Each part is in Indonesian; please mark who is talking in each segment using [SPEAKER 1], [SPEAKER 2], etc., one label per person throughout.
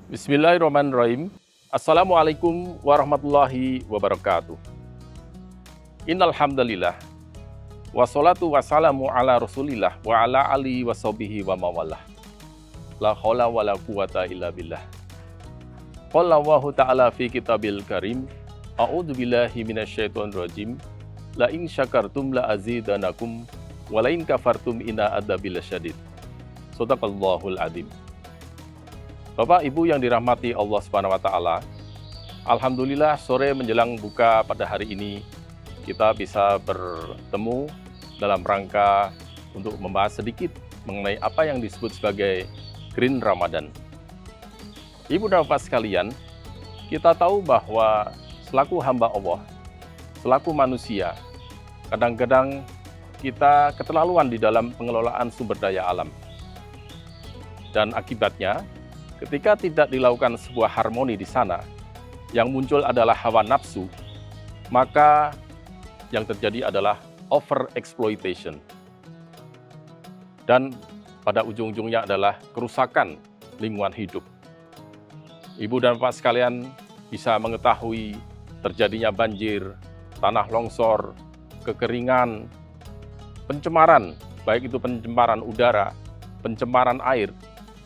[SPEAKER 1] Bismillahirrahmanirrahim. Assalamualaikum warahmatullahi wabarakatuh. Innal hamdalillah wassalatu wassalamu ala Rasulillah wa ala alihi washabihi wa mawalah. La haula wala quwata illa billah. Qala Allahu ta'ala fi kitabil karim. A'udzu billahi minasyaitonir rajim. La in syakartum la azidanakum wa la in kafartum inna adzabi lasyadid. Shadaqallahul adzim. Bapak Ibu yang dirahmati Allah Subhanahu wa taala, alhamdulillah sore menjelang buka pada hari ini kita bisa bertemu dalam rangka untuk membahas sedikit mengenai apa yang disebut sebagai Green Ramadan. Ibu dan Bapak sekalian, kita tahu bahwa selaku hamba Allah, selaku manusia, kadang-kadang kita keterlaluan di dalam pengelolaan sumber daya alam. Dan akibatnya, ketika tidak dilakukan sebuah harmoni di sana, yang muncul adalah hawa nafsu, maka yang terjadi adalah over exploitation. Dan pada ujung-ujungnya adalah kerusakan lingkungan hidup. Ibu dan Bapak sekalian bisa mengetahui terjadinya banjir, tanah longsor, kekeringan, pencemaran, baik itu pencemaran udara, pencemaran air,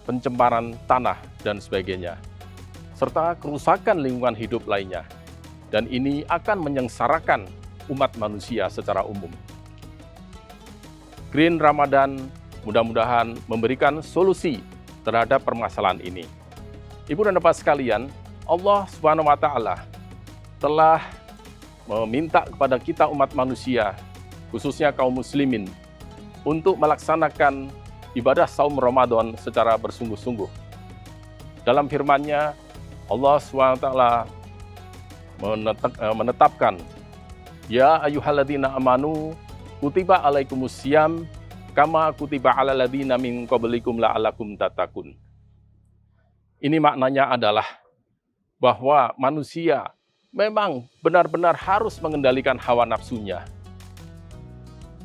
[SPEAKER 1] pencemaran tanah, dan sebagainya, serta kerusakan lingkungan hidup lainnya. Dan ini akan menyengsarakan umat manusia secara umum. Green Ramadan mudah-mudahan memberikan solusi terhadap permasalahan ini. Ibu dan Bapak sekalian, Allah Subhanahu wa taala telah meminta kepada kita umat manusia, khususnya kaum muslimin, untuk melaksanakan ibadah saum Ramadan secara bersungguh-sungguh. Dalam firman-Nya, Allah SWT menetapkan, Ya ayyuhalladzina amanu, kutiba alaikumusiyam, kama kutiba alal ladzina min qablikum la'allakum tattaqun. Ini maknanya adalah bahwa manusia memang benar-benar harus mengendalikan hawa nafsunya.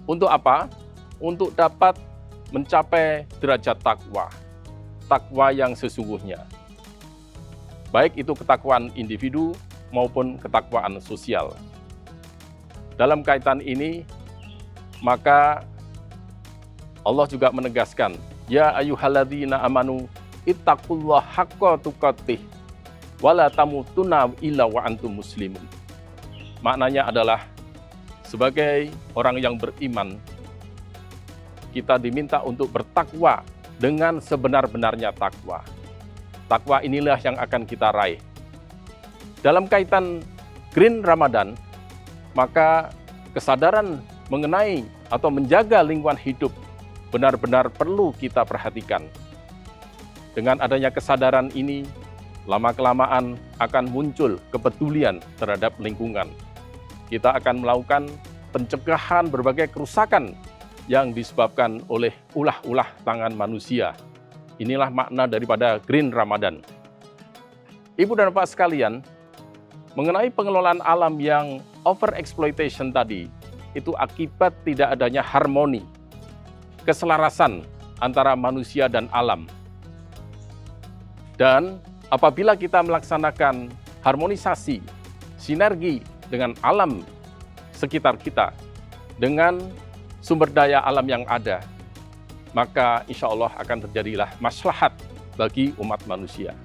[SPEAKER 1] Untuk apa? Untuk dapat mencapai derajat takwa, takwa yang sesungguhnya. Baik itu ketakwaan individu maupun ketakwaan sosial. Dalam kaitan ini, maka Allah juga menegaskan, Ya ayyuhalladzina amanu, ittaqullaha haqqa tuqatih, wala tamutunna illa wa antum muslimun. Maknanya adalah, sebagai orang yang beriman, kita diminta untuk bertakwa dengan sebenar-benarnya takwa. Takwa inilah yang akan kita raih. Dalam kaitan Green Ramadan, maka kesadaran mengenai atau menjaga lingkungan hidup benar-benar perlu kita perhatikan. Dengan adanya kesadaran ini, lama-kelamaan akan muncul kepedulian terhadap lingkungan. Kita akan melakukan pencegahan berbagai kerusakan yang disebabkan oleh ulah-ulah tangan manusia. Inilah makna daripada Green Ramadan. Ibu dan Bapak sekalian, mengenai pengelolaan alam yang over exploitation tadi, itu akibat tidak adanya harmoni, keselarasan antara manusia dan alam. Dan apabila kita melaksanakan harmonisasi, sinergi dengan alam sekitar kita, dengan sumber daya alam yang ada, maka insya Allah akan terjadilah maslahat bagi umat manusia.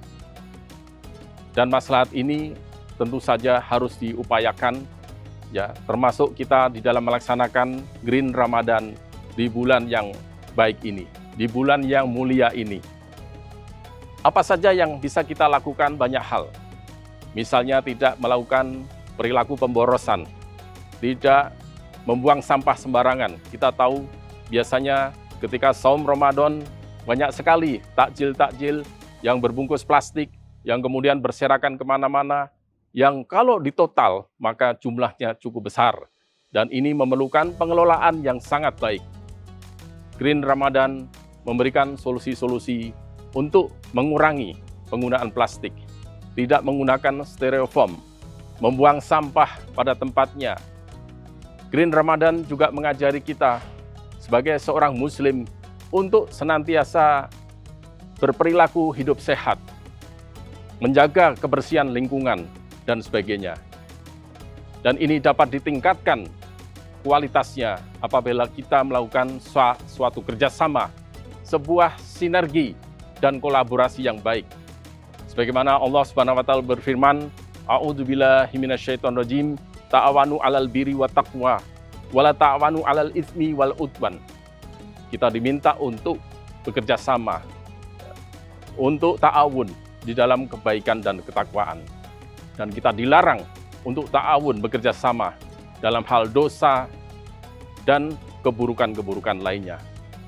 [SPEAKER 1] Dan maslahat ini tentu saja harus diupayakan, ya, termasuk kita di dalam melaksanakan Green Ramadan di bulan yang baik ini, di bulan yang mulia ini. Apa saja yang bisa kita lakukan? Banyak hal. Misalnya tidak melakukan perilaku pemborosan, tidak membuang sampah sembarangan. Kita tahu biasanya ketika saum Ramadan banyak sekali takjil-takjil yang berbungkus plastik, yang kemudian berserakan kemana-mana, yang kalau ditotal maka jumlahnya cukup besar. Dan ini memerlukan pengelolaan yang sangat baik. Green Ramadan memberikan solusi-solusi untuk mengurangi penggunaan plastik, tidak menggunakan styrofoam, membuang sampah pada tempatnya. Green Ramadan juga mengajari kita sebagai seorang muslim untuk senantiasa berperilaku hidup sehat, menjaga kebersihan lingkungan, dan sebagainya. Dan ini dapat ditingkatkan kualitasnya apabila kita melakukan suatu kerjasama, sebuah sinergi dan kolaborasi yang baik. Sebagaimana Allah Subhanahu wa taala berfirman, A'udzubillahi minasyaitonirrajim, ta'awanu 'alal birri wa taqwa, wala ta'awanu 'alal itsmi wal udwan. Kita diminta untuk bekerja sama, untuk ta'awun di dalam kebaikan dan ketakwaan. Dan kita dilarang untuk ta'awun bekerja sama dalam hal dosa dan keburukan-keburukan lainnya.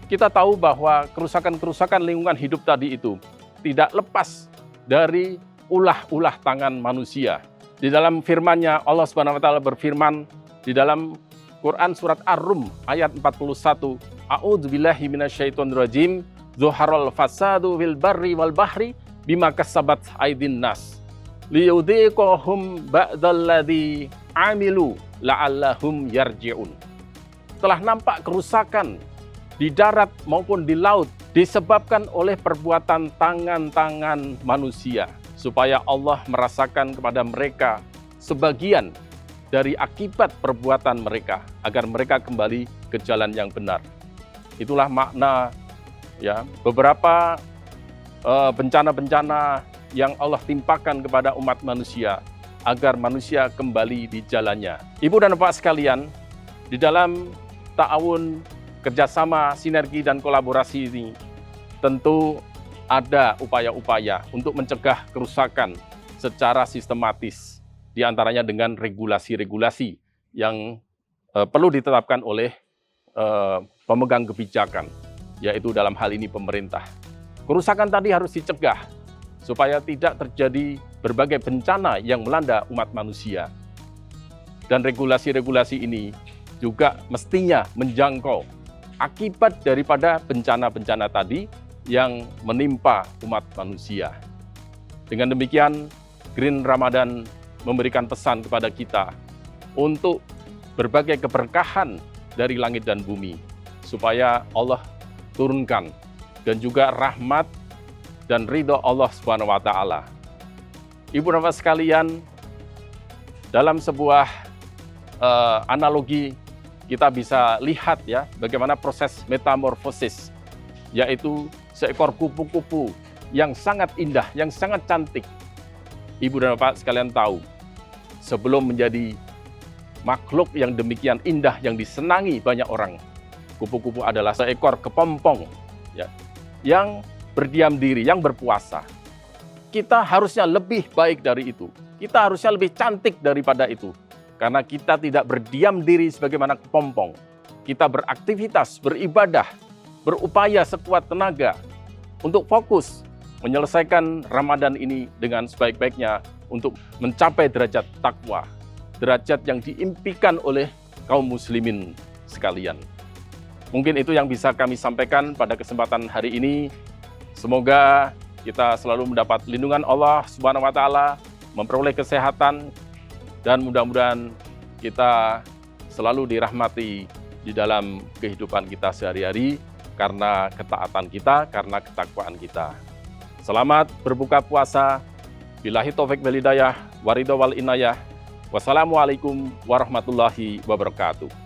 [SPEAKER 1] Kita tahu bahwa kerusakan-kerusakan lingkungan hidup tadi itu tidak lepas dari ulah-ulah tangan manusia. Di dalam firman-Nya Allah Subhanahu wa taala berfirman di dalam Quran surat Ar-Rum ayat 41, A'udzubillahi minasyaitonirrajim, Zuharal fasadu fil barri wal bahri bima kasabat aydin nas liyudhiqahum ba'dalladzi amilu la'allahum yarji'un. Telah nampak kerusakan di darat maupun di laut disebabkan oleh perbuatan tangan-tangan manusia, supaya Allah merasakan kepada mereka sebagian dari akibat perbuatan mereka, agar mereka kembali ke jalan yang benar. Itulah makna ya beberapa bencana-bencana yang Allah timpakan kepada umat manusia, agar manusia kembali di jalannya. Ibu dan Bapak sekalian, di dalam ta'awun, kerjasama, sinergi, dan kolaborasi ini tentu ada upaya-upaya untuk mencegah kerusakan secara sistematis, di antaranya dengan regulasi-regulasi yang perlu ditetapkan oleh pemegang kebijakan, yaitu dalam hal ini pemerintah. Kerusakan tadi harus dicegah supaya tidak terjadi berbagai bencana yang melanda umat manusia. Dan regulasi-regulasi ini juga mestinya menjangkau akibat daripada bencana-bencana tadi yang menimpa umat manusia. Dengan demikian, Green Ramadan memberikan pesan kepada kita untuk berbagai keberkahan dari langit dan bumi, supaya Allah turunkan, dan juga rahmat dan ridho Allah Subhanahu wa taala. Ibu dan Bapak sekalian, dalam sebuah analogi kita bisa lihat ya bagaimana proses metamorfosis, yaitu seekor kupu-kupu yang sangat indah, yang sangat cantik. Ibu dan Bapak sekalian tahu, sebelum menjadi makhluk yang demikian indah yang disenangi banyak orang, kupu-kupu adalah seekor kepompong ya, yang berdiam diri, yang berpuasa. Kita harusnya lebih baik dari itu. Kita harusnya lebih cantik daripada itu. Karena kita tidak berdiam diri sebagaimana kepompong. Kita beraktivitas, beribadah, berupaya sekuat tenaga untuk fokus menyelesaikan Ramadan ini dengan sebaik-baiknya untuk mencapai derajat takwa, derajat yang diimpikan oleh kaum muslimin sekalian. Mungkin itu yang bisa kami sampaikan pada kesempatan hari ini. Semoga kita selalu mendapat lindungan Allah Subhanahu wa taala, memperoleh kesehatan, dan mudah-mudahan kita selalu dirahmati di dalam kehidupan kita sehari-hari karena ketaatan kita, karena ketakwaan kita. Selamat berbuka puasa. Billahi taufik wal hidayah, waridho wal inayah. Wassalamualaikum warahmatullahi wabarakatuh.